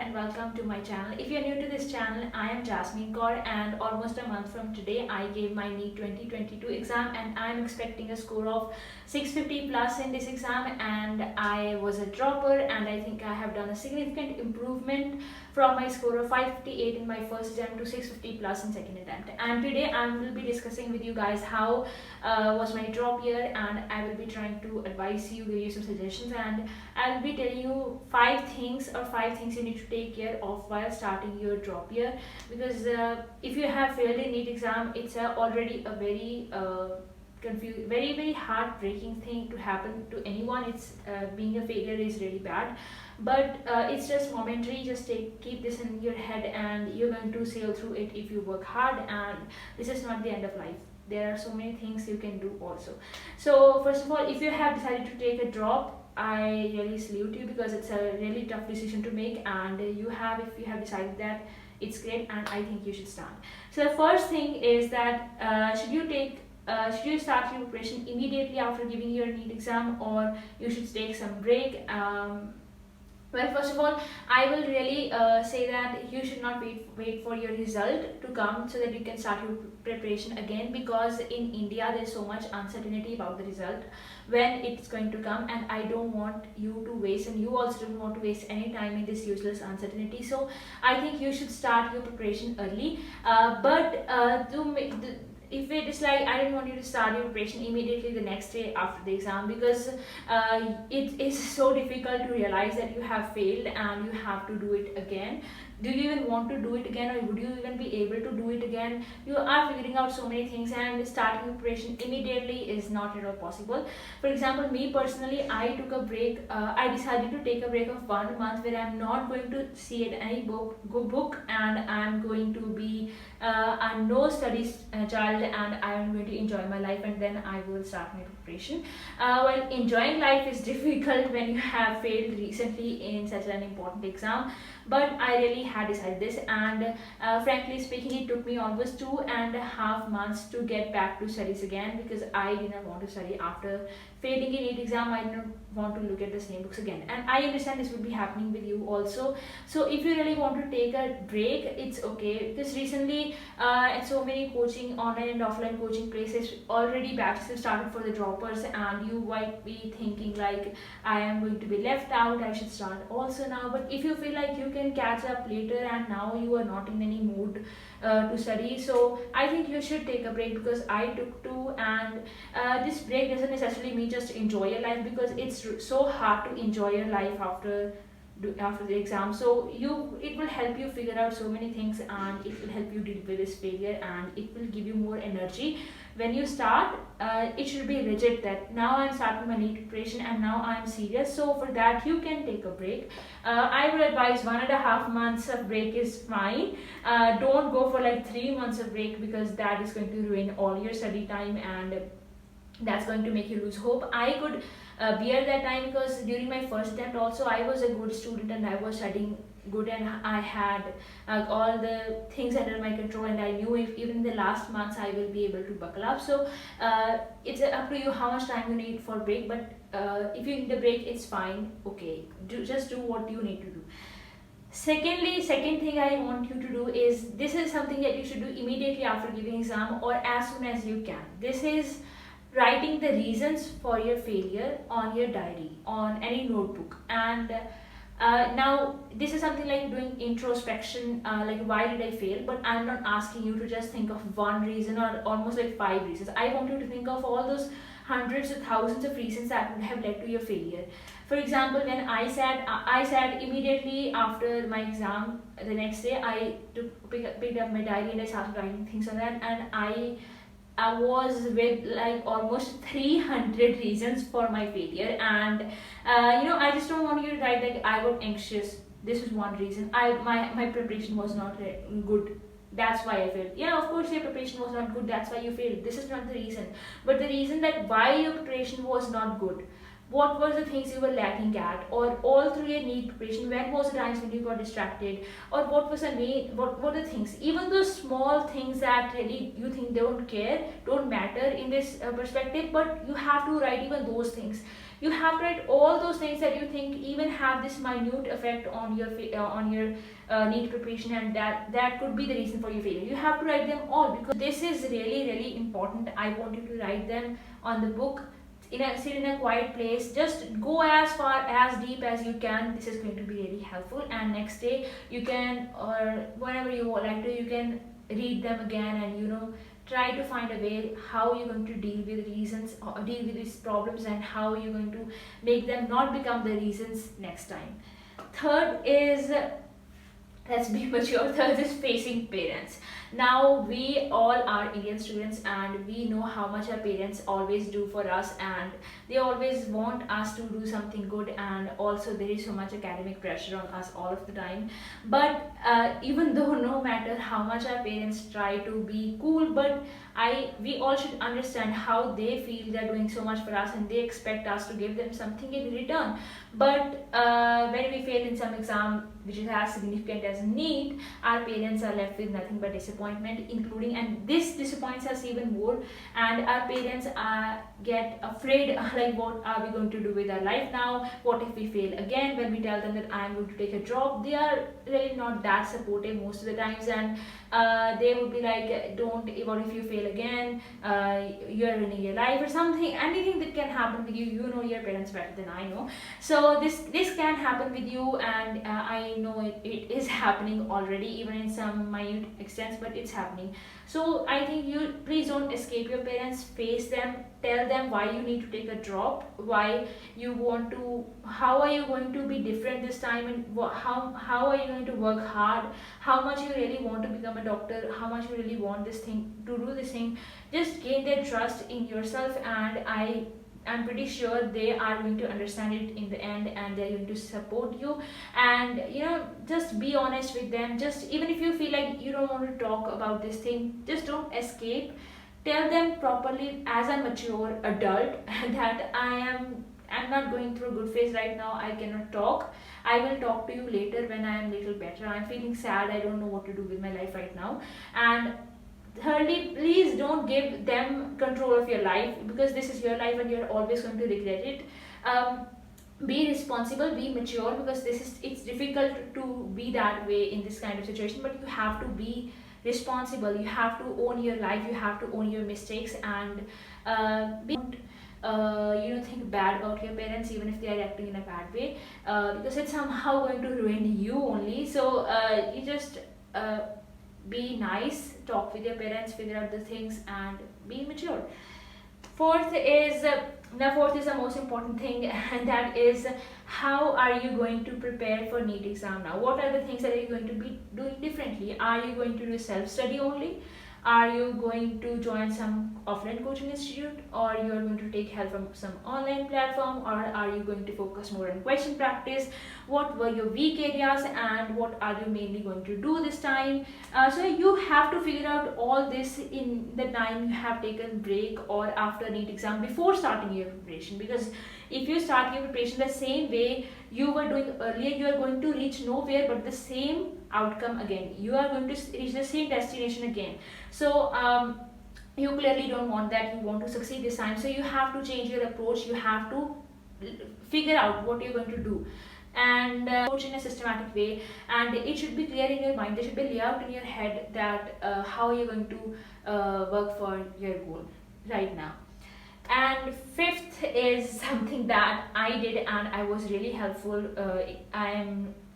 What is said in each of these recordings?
and welcome to my channel. If you're new to this channel, I am Jasmine Kaur, and almost a month from today I gave my NEET 2022 exam and I'm expecting a score of 650 plus in this exam, and I was a dropper and I think I have done a significant improvement from my score of 558 in my first attempt to 650 plus in second attempt. And today I will be discussing with you guys how was my drop year, and I will be trying to advise you, give you some suggestions, and I'll be telling you five things you need to take care of while starting your drop year. Because if you have failed in NEET exam, it's already a very very heartbreaking thing to happen to anyone. It's being a failure is really bad, but it's just momentary. Just keep this in your head and you're going to sail through it if you work hard, and this is not the end of life. There are so many things you can do also. So first of all, if you have decided to take a drop, I really salute you, because it's a really tough decision to make, and if you have decided that, it's great, and I think you should start. So the first thing is that should you start your preparation immediately after giving your NEET exam, or you should take some break? Well, first of all, I will really say that you should not wait for your result to come so that you can start your preparation again, because in India there's so much uncertainty about the result when it's going to come, and I don't want you to waste, and you also don't want to waste any time in this useless uncertainty. So I think you should start your preparation early, but to make the if it is like, I don't want you to start your preparation immediately the next day after the exam, because it is so difficult to realize that you have failed and you have to do it again. Do you even want to do it again, or would you even be able to do it again? You are figuring out so many things, and starting preparation immediately is not at all possible. For example, me personally, I took a break. I decided to take a break of 1 month where I'm not going to see any book, and I'm going to be a no studies child, and I am going to enjoy my life, and then I will start my preparation. Well, enjoying life is difficult when you have failed recently in such an important exam, but I really had decided this, and frankly speaking, it took me almost 2.5 months to get back to studies again, because I did not want to study after failing in NEET exam. I did not want to look at the same books again, and I understand this would be happening with you also. So if you really want to take a break, it's okay, because recently at so many online and offline coaching places, already batches have started for the droppers, and you might be thinking like, I am going to be left out, I should start also now. But if you feel like you can catch up later and now you are not in any mood to study, so I think you should take a break, because I took two, and this break doesn't necessarily mean just enjoy your life, because it's so hard to enjoy your life after the exam. So it will help you figure out so many things, and it will help you deal with this failure, and it will give you more energy. When you start, it should be rigid that now I'm starting my NEET preparation and now I'm serious. So for that, you can take a break. I would advise 1.5 months of break is fine. Don't go for like 3 months of break, because that is going to ruin all your study time, and that's going to make you lose hope. I could bear that time, because during my first attempt also, I was a good student and I was studying good, and I had all the things under my control, and I knew if even in the last months I will be able to buckle up. So it's up to you how much time you need for break, but if you need a break, it's fine. Okay, just do what you need to do. Second thing I want you to do is, this is something that you should do immediately after giving exam, or as soon as you can. This is writing the reasons for your failure on your diary, on any notebook. And now this is something like doing introspection, like why did I fail, but I'm not asking you to just think of one reason or almost like 5 reasons. I want you to think of all those hundreds of thousands of reasons that would have led to your failure. For example, when I said immediately after my exam, the next day I picked up my diary and I started writing things on that, and I was with like almost 300 reasons for my failure. And I just don't want you to write like, I got anxious, this is one reason, my preparation was not good, that's why I failed. Yeah, of course your preparation was not good, that's why you failed. This is not the reason, but the reason that why your preparation was not good, what were the things you were lacking at, or all through your NEET preparation, when was the times when you got distracted, or what were the things, even those small things that really you think don't matter in this perspective, but you have to write even those things. You have to write all those things that you think even have this minute effect on your NEET preparation, and that could be the reason for your failure. You have to write them all, because this is really important. I want you to write them on the book, sit in a quiet place, just go as far as deep as you can. This is going to be really helpful, and next day you can, or whenever you like to, you can read them again, and try to find a way how you're going to deal with reasons, or deal with these problems, and how you're going to make them not become the reasons next time. Third is, let's be mature. Third is facing parents. Now, we all are Indian students, and we know how much our parents always do for us, and they always want us to do something good, and also there is so much academic pressure on us all of the time. But even though, no matter how much our parents try to be cool, but we all should understand how they feel. They're doing so much for us, and they expect us to give them something in return. But when we fail in some exam which is as significant as NEET, our parents are left with nothing but disappointment, including, and this disappoints us even more, and our parents get afraid, like, what are we going to do with our life now? What if we fail again? When we tell them that I am going to take a drop, they are really not that supportive most of the times, and they would be like, don't, what if you fail again? You're ruining your life or something. Anything that can happen with you, you know your parents better than I know. So this can happen with you, and I know it is happening already, even in some minute extents, but it's happening. So I think you please don't escape your parents. Face them, tell them why you need to take a drop, why you want to, how are you going to be different this time, and how are you going to work hard, how much you really want to become a doctor, how much you really want this thing, to do this thing. Just gain their trust in yourself, and I'm pretty sure they are going to understand it in the end, and they're going to support you. And just be honest with them. Just, even if you feel like you don't want to talk about this thing, just don't escape. Tell them properly as a mature adult that I'm not going through a good phase right now. I cannot talk. I will talk to you later when I am little better. I'm feeling sad. I don't know what to do with my life right now. And thirdly, please don't give them control of your life, because this is your life and you're always going to regret it. Be responsible, be mature, because it's difficult to be that way in this kind of situation, but you have to be responsible. You have to own your life, you have to own your mistakes, and think bad about your parents even if they are acting in a bad way, because it's somehow going to ruin you only. So you just be nice, talk with your parents, figure out the things, and be mature. Fourth is the most important thing, and that is, how are you going to prepare for NEET exam now? What are the things that you're going to be doing differently? Are you going to do self-study only? Are you going to join some offline coaching institute, or you are going to take help from some online platform, or are you going to focus more on question practice? What were your weak areas, and what are you mainly going to do this time? So you have to figure out all this in the time you have taken break, or after NEET exam, before starting your preparation. Because if you start your preparation the same way you were doing earlier, you are going to reach nowhere but the same outcome again. You are going to reach the same destination again. So you clearly don't want that. You want to succeed this time, so you have to change your approach. You have to figure out what you're going to do, and approach in a systematic way, and it should be clear in your mind. There should be layout in your head that how you're going to work for your goal right now. And fifth is something that I did, and I was really helpful.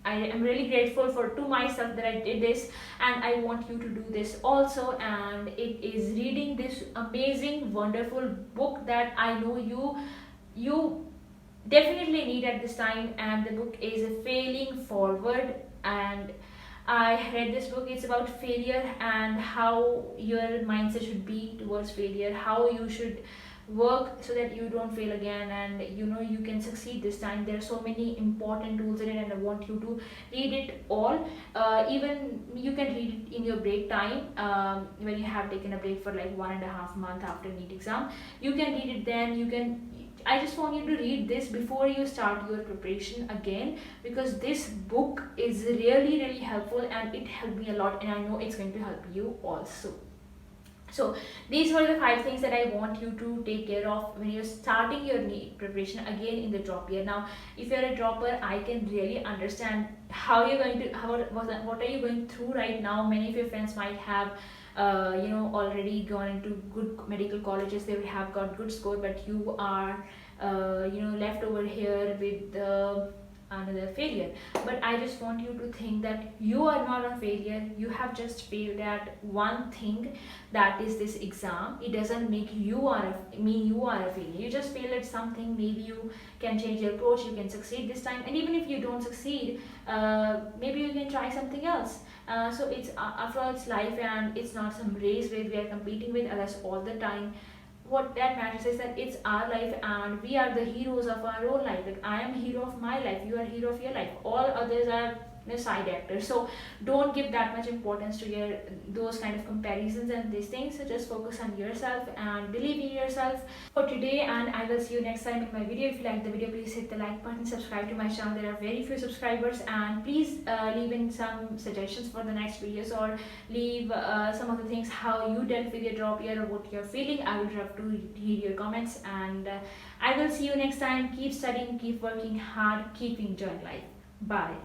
I am really grateful to myself that I did this, and I want you to do this also. And it is reading this amazing, wonderful book that I know you definitely need at this time. And the book is Failing Forward, and I read this book. It's about failure and how your mindset should be towards failure, how you should work so that you don't fail again, and you can succeed this time. There are so many important tools in it, and I want you to read it all. Even you can read it in your break time, when you have taken a break for like 1.5 months after NEET exam. You can read it then. I just want you to read this before you start your preparation again, because this book is really helpful, and it helped me a lot, and I know it's going to help you also. So these were the 5 things that I want you to take care of when you're starting your NEET preparation again in the drop year. Now, if you're a dropper, I can really understand how you're going to what are you going through right now. Many of your friends might have already gone into good medical colleges, they will have got good score, but you are left over here with another failure. But I just want you to think that you are not a failure, you have just failed at one thing, that is this exam. It doesn't make mean you are a failure. You just failed at something. Maybe you can change your approach, you can succeed this time, and even if you don't succeed, maybe you can try something else. So it's after all, it's life, and it's not some race where we are competing with others all the time. What that matters is that it's our life and we are the heroes of our own life. Like, I am a hero of my life, you are a hero of your life, all others are side actors. So don't give that much importance to your those kind of comparisons and these things. So just focus on yourself and believe in yourself for today, and I will see you next time in my video. If you like the video, please hit the like button, subscribe to my channel, there are very few subscribers, and please leave in some suggestions for the next videos, or leave some of the things how you dealt with your drop year or what you're feeling. I would love to hear your comments, and I will see you next time. Keep studying, keep working hard, keep enjoying life. Bye.